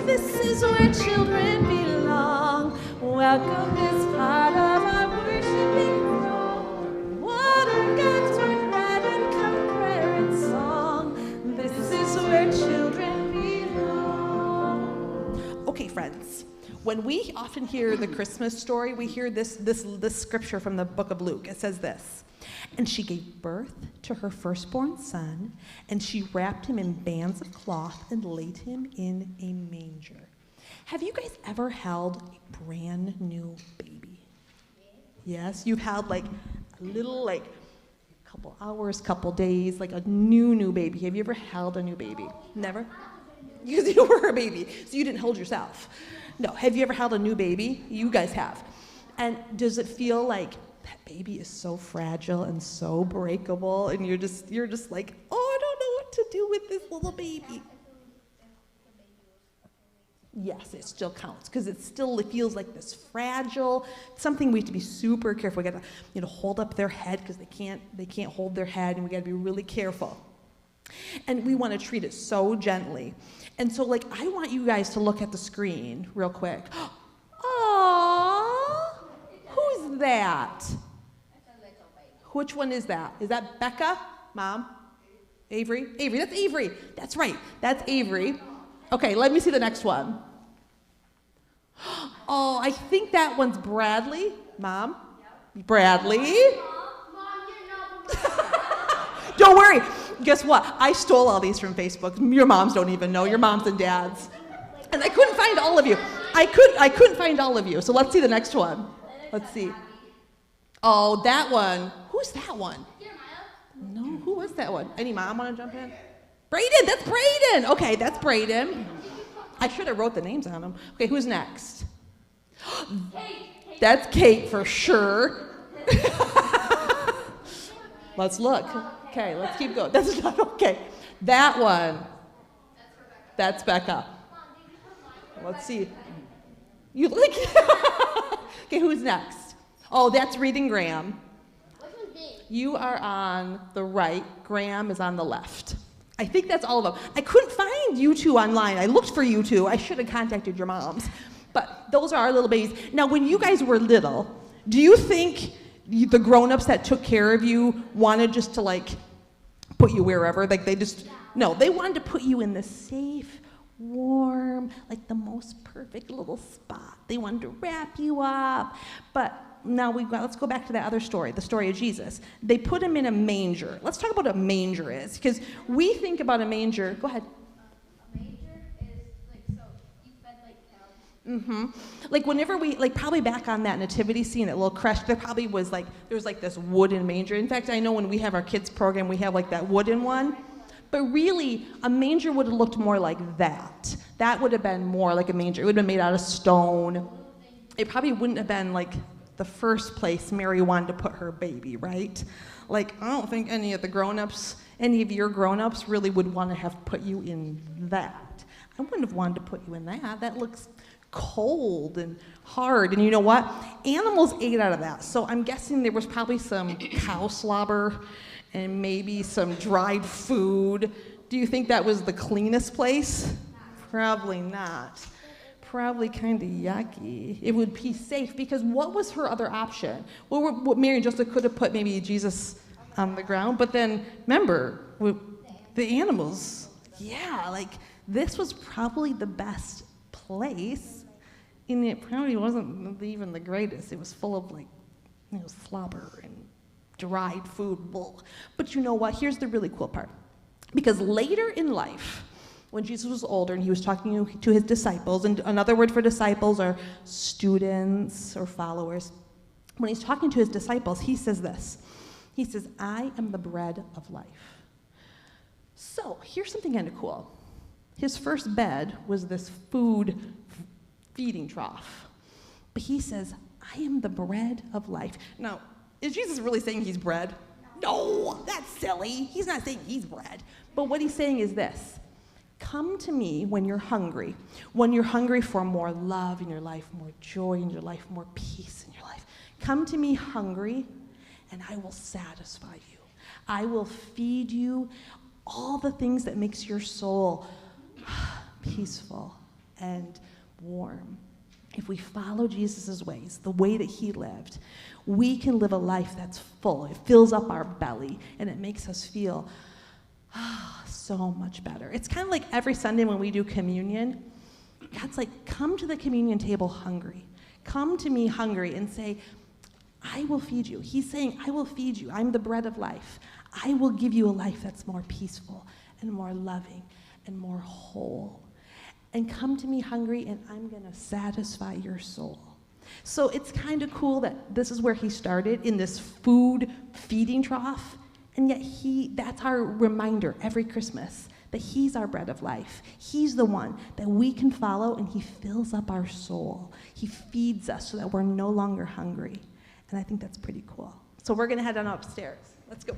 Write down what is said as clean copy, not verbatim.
This is where children belong. Welcome this part of our worshiping throng. Water, God's word, bread, and come prayer and song. This is where children belong. Okay, friends. When we often hear the Christmas story, we hear this scripture from the book of Luke. It says this: "And she gave birth to her firstborn son, and she wrapped him in bands of cloth and laid him in a manger." Have you guys ever held a brand new baby? Yes, you've held like a little, like couple hours, couple days, like a new baby. Have you ever held a new baby? Never? Because you were a baby, so you didn't hold yourself. No, have you ever held a new baby? You guys have. And does it feel like that baby is so fragile and so breakable, and you're just like, oh, I don't know what to do with this little baby? Yes, it still counts, because it feels like this fragile, something we have to be super careful. We got to hold up their head, because they can't hold their head, and we got to be really careful. And we want to treat it so gently. And so, like, I want you guys to look at the screen real quick. Aww, who's that? Which one is that? Is that Becca? Mom? Avery? Avery, that's Avery. That's right, that's Avery. Okay, let me see the next one. Oh, I think that one's Bradley. Mom? Bradley? Don't worry. Guess what? I stole all these from Facebook. Your moms don't even know. Your moms and dads. And I couldn't find all of you. I couldn't find all of you. So let's see the next one. Let's see. Oh, that one. Who's that one? No, who was that one? Any mom want to jump in? Brayden, that's Brayden. Okay, that's Brayden. I should have wrote the names on them. Okay, who's next? That's Kate for sure. Let's look. Okay, let's keep going. That's not okay. That one. That's Becca. Let's see. You like Okay, who's next? Oh, that's Reed and Graham. You are on the right. Graham is on the left. I think that's all of them. I couldn't find you two online. I looked for you two. I should have contacted your moms. But those are our little babies. Now, when you guys were little, do you think the grown-ups that took care of you wanted just to, like, put you wherever? Like, no, they wanted to put you in the safe, warm, like the most perfect little spot. They wanted to wrap you up. But now let's go back to that other story, the story of Jesus. They put him in a manger. Let's talk about what a manger is, because we think about a manger. Go ahead. A manger is like, so you fed like cows. Mm-hmm. Like whenever probably back on that nativity scene at Little Creche, there probably was there's this wooden manger. In fact, I know when we have our kids program, we have like that wooden one. But really, a manger would have looked more like that. That would have been more like a manger. It would have been made out of stone. It probably wouldn't have been like the first place Mary wanted to put her baby, right? Like, I don't think any of your grown-ups really would want to have put you in that. I wouldn't have wanted to put you in that. That looks cold and hard. And you know what? Animals ate out of that. So I'm guessing there was probably some cow slobber and maybe some dried food. Do you think that was the cleanest place? Probably not. Probably kind of yucky. It would be safe, because what was her other option? Well, what Mary and Joseph could have put maybe Jesus on the ground, but then remember, the animals, this was probably the best place, and it probably wasn't even the greatest. It was full of slobber and dried food. But you know what? Here's the really cool part. Because later in life, when Jesus was older and he was talking to his disciples, and another word for disciples are students or followers. When he's talking to his disciples, he says this. He says, "I am the bread of life." So here's something kind of cool. His first bed was this feeding trough. But he says, "I am the bread of life." Now, is Jesus really saying he's bread? No, that's silly. He's not saying he's bread. But what he's saying is this: come to me when you're hungry for more love in your life, more joy in your life, more peace in your life. Come to me hungry, and I will satisfy you. I will feed you all the things that makes your soul peaceful and warm. If we follow Jesus' ways, the way that he lived, we can live a life that's full. It fills up our belly, and it makes us feel so much better. It's kind of like every Sunday when we do communion, God's like, come to the communion table hungry. Come to me hungry and say, I will feed you. He's saying, I will feed you. I'm the bread of life. I will give you a life that's more peaceful and more loving and more whole. And come to me hungry, and I'm going to satisfy your soul. So it's kind of cool that this is where he started, in this food feeding trough. And yet that's our reminder every Christmas that he's our bread of life. He's the one that we can follow, and he fills up our soul. He feeds us so that we're no longer hungry. And I think that's pretty cool. So we're going to head on upstairs. Let's go.